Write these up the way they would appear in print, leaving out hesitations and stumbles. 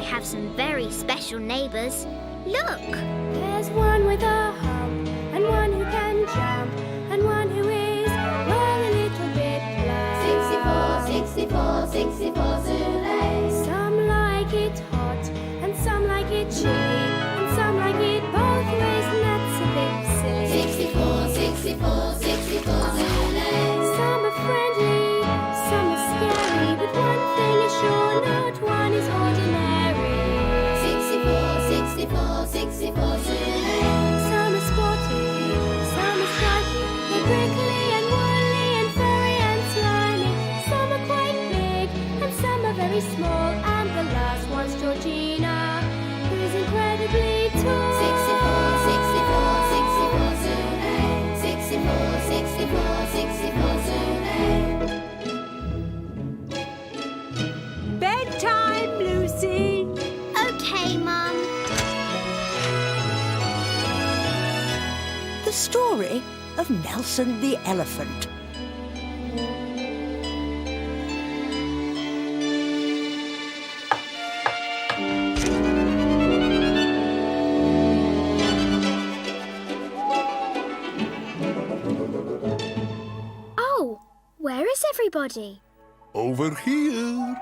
have some very special neighbours. Look! There's one with a hump, and one who can jump, and one who is, well, a little bit plump. 64, 64 Zulu. Some like it hot, and some like it chilly, and some like it both ways, and that's a bit silly. 64, 64 Zulu. Some are friendly, some are scary, but one thing is sure, not one is ordinary. 64, 64 Zulu. Some are sporty, some are stripy, they're prickly and woolly and furry and slimy. Some are quite big and some are very small, and the last one's Georgina, who's incredibly tall. 64, 64 Zulu. Bedtime, Lucy. OK, Mum. The story of Nelson the elephant. Oh, where is everybody? Over here.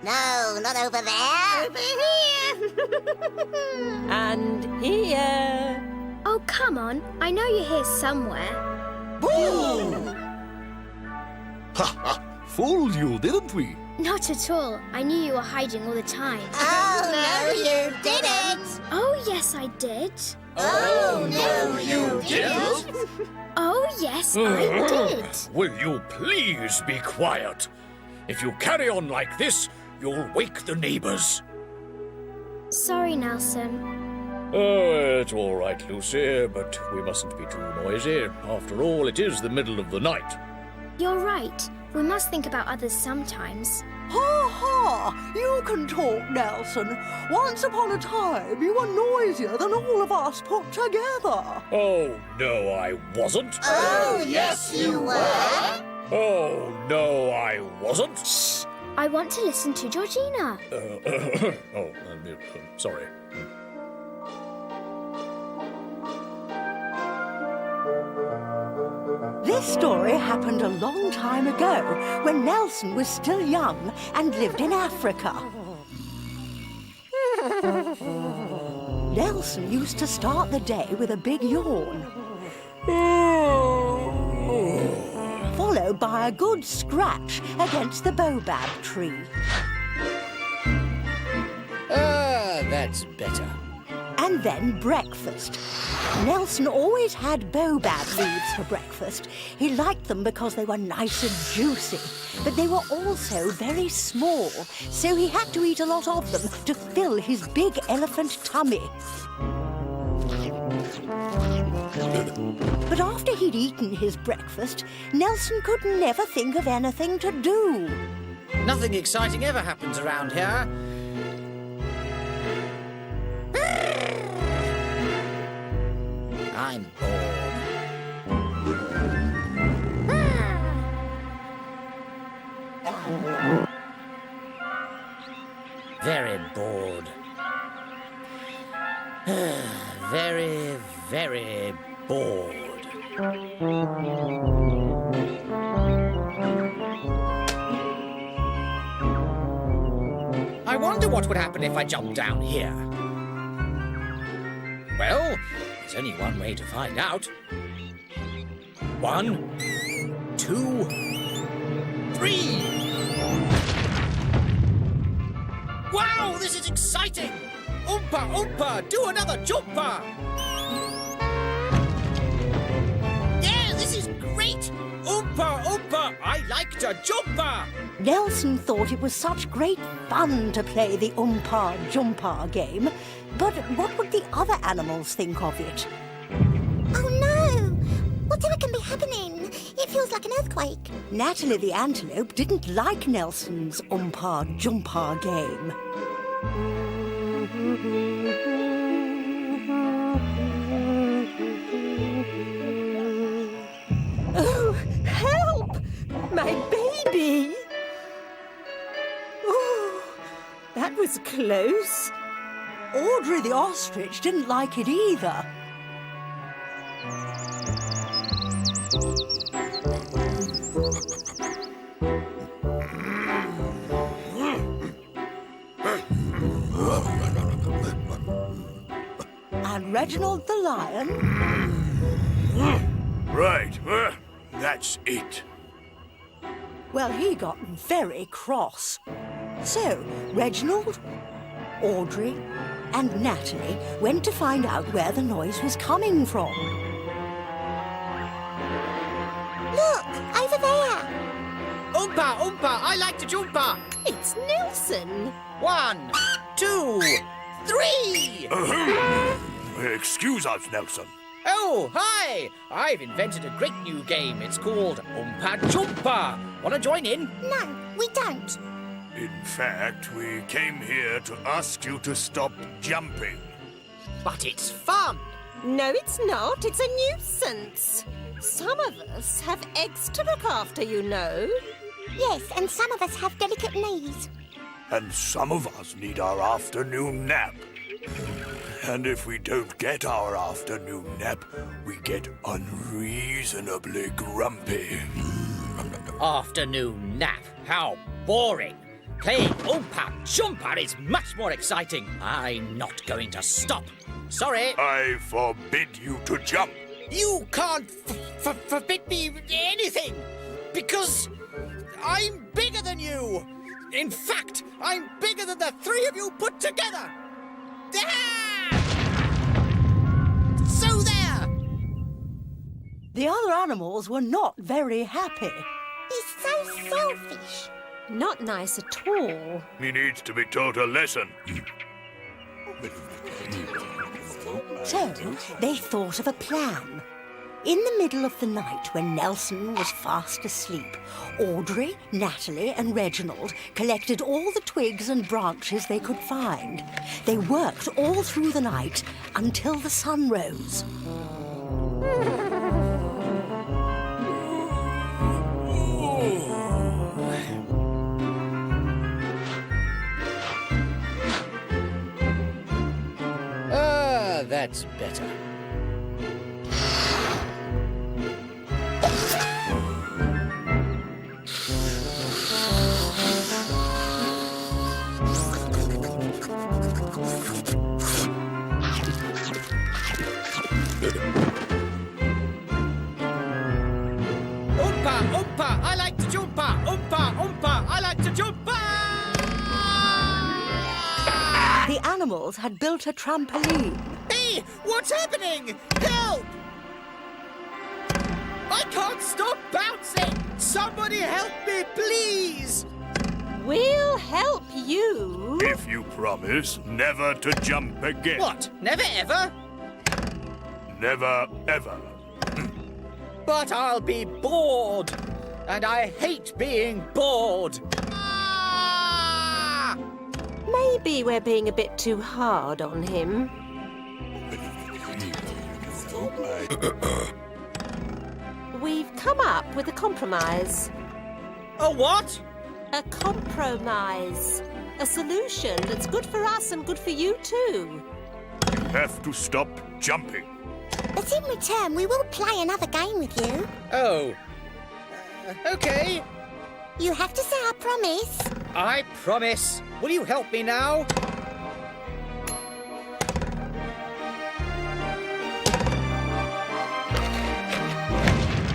No, not over there. Over here. And here. Oh, come on. I know you're here somewhere. Boo! Ha ha! Fooled you, didn't we? Not at all. I knew you were hiding all the time. Oh, no, you didn't. Oh, yes, I did. Oh, no, you didn't. Oh, yes, I did. Will you please be quiet? If you carry on like this, you'll wake the neighbours. Sorry, Nelson. Oh, it's all right, Lucy, but we mustn't be too noisy. After all, it is the middle of the night. You're right. We must think about others sometimes. Ha ha! You can talk, Nelson. Once upon a time, you were noisier than all of us put together. Oh, no, I wasn't. Oh, yes, you were. Oh, no, I wasn't. Shh! I want to listen to Georgina. Sorry. This story happened a long time ago, when Nelson was still young and lived in Africa. Nelson used to start the day with a big yawn, followed by a good scratch against the baobab tree. That's better. And then breakfast. Nelson always had baobab leaves for breakfast. He liked them because they were nice and juicy, but they were also very small, so he had to eat a lot of them to fill his big elephant tummy. But after he'd eaten his breakfast, Nelson could never think of anything to do. Nothing exciting ever happens around here. I'm bored. Very bored. Very, very bored. I wonder what would happen if I jumped down here. Well, there's only one way to find out. 1, 2, 3. Wow, this is exciting! Oompa, oompa, do another jumpa! Yeah, this is great! Oompa, oompa, I like to jumpa! Nelson thought it was such great fun to play the Oompa Jumpa game, but what would the other animals think of it? Oh, no. Whatever can be happening? It feels like an earthquake. Natalie the antelope didn't like Nelson's Oompa Jumpa game. Oh, help! My baby! Oh, That was close. Audrey the ostrich didn't like it either. And Reginald the lion... Right, that's it. Well, he got very cross. So, Reginald, Audrey, and Natalie went to find out where the noise was coming from. Look, over there. Oompa, Oompa, I like to jumpa. It's Nelson. 1, 2, 3. Excuse us, Nelson. Oh, hi! I've invented a great new game. It's called Oompa Jumpa. Want to join in? No, we don't. In fact, we came here to ask you to stop jumping. But it's fun. No, it's not. It's a nuisance. Some of us have eggs to look after, you know. Yes, and some of us have delicate knees. And some of us need our afternoon nap. And if we don't get our afternoon nap, we get unreasonably grumpy. Afternoon nap. How boring. Playing Oompa Jumpa is much more exciting. I'm not going to stop. Sorry. I forbid you to jump. You can't forbid me anything. Because I'm bigger than you. In fact, I'm bigger than the three of you put together. So there! The other animals were not very happy. He's so selfish. Not nice at all. He needs to be taught a lesson. So, they thought of a plan. In the middle of the night, when Nelson was fast asleep, Audrey, Natalie and Reginald collected all the twigs and branches they could find. They worked all through the night until the sun rose. That's better. Oompa, Oompa, I like to jumpa. Oompa, Oompa, I like to jumpa. The animals had built a trampoline. Hey, what's happening? Help! I can't stop bouncing. Somebody help me, please. We'll help you. If you promise never to jump again. What? Never ever? Never, ever. But I'll be bored. And I hate being bored. Ah! Maybe we're being a bit too hard on him. We've come up with a compromise. A what? A compromise. A solution that's good for us and good for you too. You have to stop jumping. But in return, we will play another game with you. Oh. Okay. You have to say our promise. I promise. Will you help me now?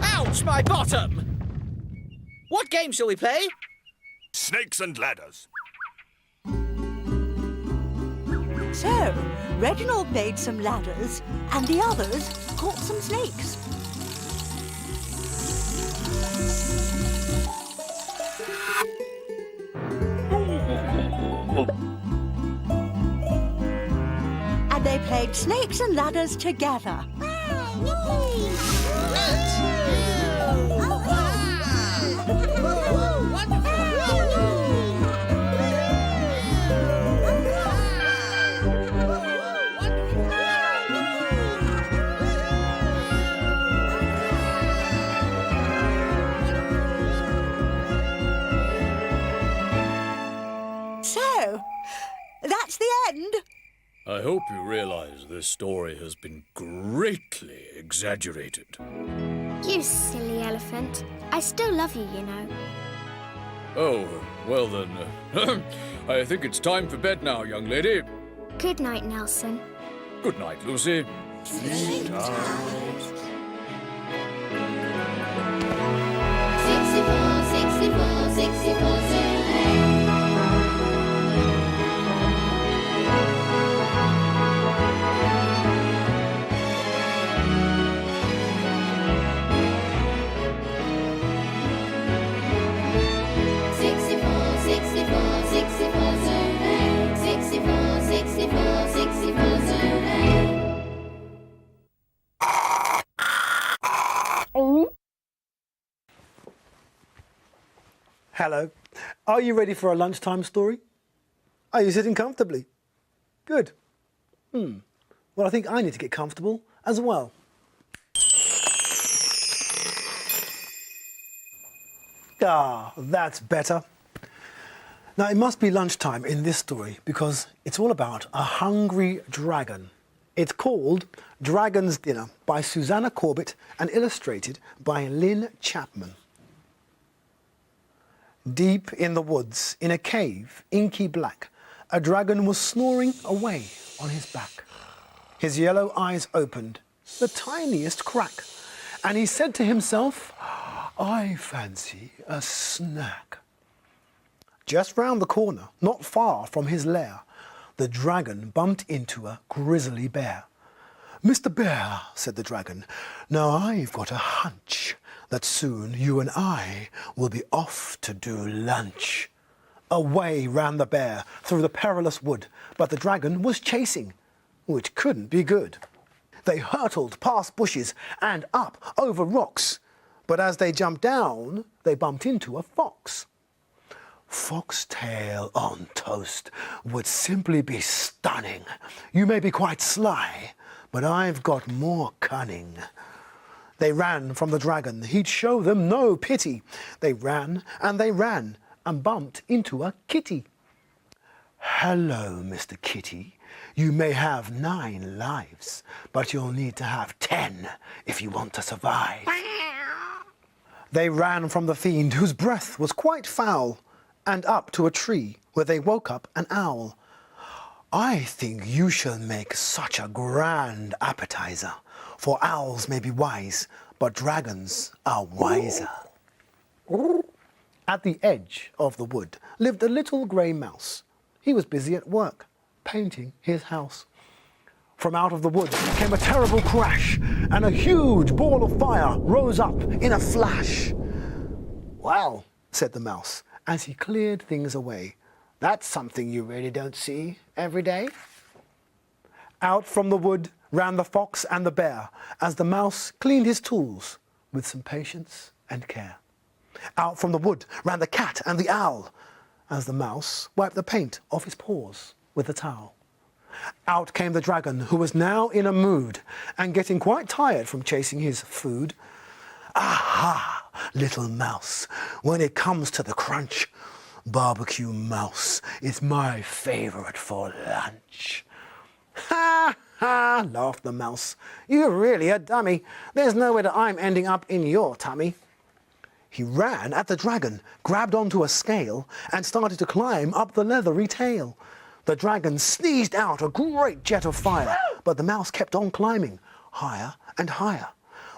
Ouch, my bottom! What game shall we play? Snakes and ladders. So, Reginald made some ladders, and the others caught some snakes. And they played snakes and ladders together. So, that's the end. I hope you realize this story has been greatly exaggerated. You silly elephant. I still love you, you know. Oh, well then, I think it's time for bed now, young lady. Good night, Nelson. Good night, Lucy. Sleep tight. 64, 64, 64, Hello. Are you ready for a lunchtime story? Are you sitting comfortably? Good. Well, I think I need to get comfortable as well. Ah, that's better. Now, it must be lunchtime in this story because it's all about a hungry dragon. It's called Dragon's Dinner by Susanna Corbett and illustrated by Lynn Chapman. Deep in the woods, in a cave, inky black, a dragon was snoring away on his back. His yellow eyes opened, the tiniest crack, and he said to himself, "I fancy a snack." Just round the corner, not far from his lair, the dragon bumped into a grizzly bear. "Mr. Bear," said the dragon, "now I've got a hunch that soon you and I will be off to do lunch." Away ran the bear through the perilous wood, but the dragon was chasing, which couldn't be good. They hurtled past bushes and up over rocks, but as they jumped down, they bumped into a fox. "Foxtail on toast would simply be stunning. You may be quite sly, but I've got more cunning." They ran from the dragon. He'd show them no pity. They ran and bumped into a kitty. "Hello, Mr. Kitty. You may have 9 lives, but you'll need to have 10 if you want to survive." They ran from the fiend, whose breath was quite foul, and up to a tree where they woke up an owl. "I think you shall make such a grand appetizer, for owls may be wise, but dragons are wiser." At the edge of the wood lived a little grey mouse. He was busy at work, painting his house. From out of the wood came a terrible crash, and a huge ball of fire rose up in a flash. "Well," said the mouse, as he cleared things away, "that's something you really don't see every day." Out from the wood ran the fox and the bear, as the mouse cleaned his tools with some patience and care. Out from the wood ran the cat and the owl, as the mouse wiped the paint off his paws with a towel. Out came the dragon, who was now in a mood, and getting quite tired from chasing his food. "Aha, little mouse, when it comes to the crunch, barbecue mouse is my favourite for lunch." "Ha, ha," laughed the mouse. "You're really a dummy. There's no way that I'm ending up in your tummy." He ran at the dragon, grabbed onto a scale, and started to climb up the leathery tail. The dragon sneezed out a great jet of fire, but the mouse kept on climbing, higher and higher.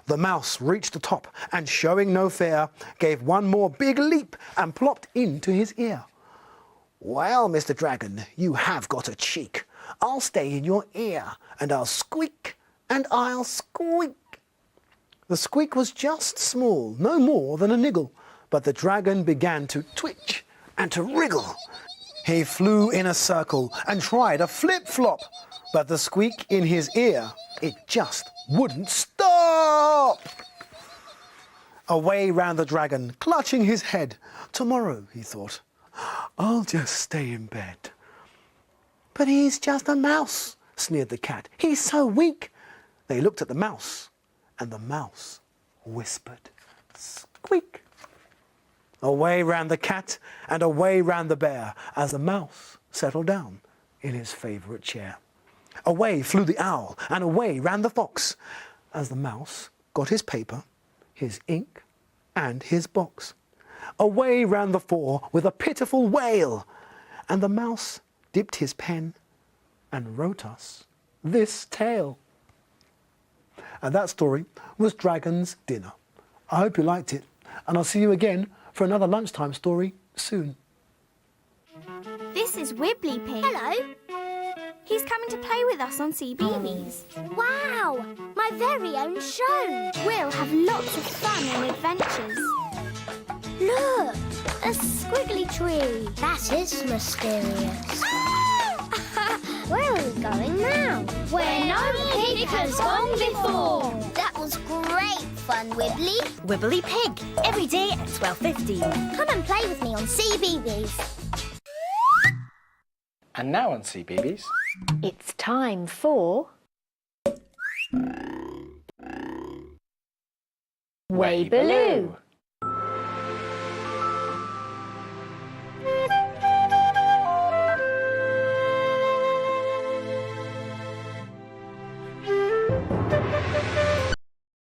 The mouse reached the top, and showing no fear, gave one more big leap and plopped into his ear. "Well, Mr. Dragon, you have got a cheek. I'll stay in your ear, and I'll squeak, and I'll squeak." The squeak was just small, no more than a niggle, but the dragon began to twitch and to wriggle. He flew in a circle and tried a flip-flop, but the squeak in his ear, it just wouldn't stop. Away ran the dragon, clutching his head. "Tomorrow," he thought, "I'll just stay in bed." "But he's just a mouse," sneered the cat. "He's so weak." They looked at the mouse, and the mouse whispered, "Squeak." Away ran the cat and away ran the bear as the mouse settled down in his favourite chair. Away flew the owl and away ran the fox as the mouse got his paper, his ink and his box. Away ran the four with a pitiful wail, and the mouse dipped his pen and wrote us this tale. And that story was Dragon's Dinner. I hope you liked it, and I'll see you again for another lunchtime story soon. This is Wibbly Pig. Hello. He's coming to play with us on CBeebies. Wow, my very own show. We'll have lots of fun and adventures. Look, a squiggly tree. That is mysterious. Where are we going now? Where no pig has gone before. That was great fun, Wibbly. Wibbly Pig, every day at 12:15. Come and play with me on CBeebies. And now on CBeebies, It's time for Way-Baloo.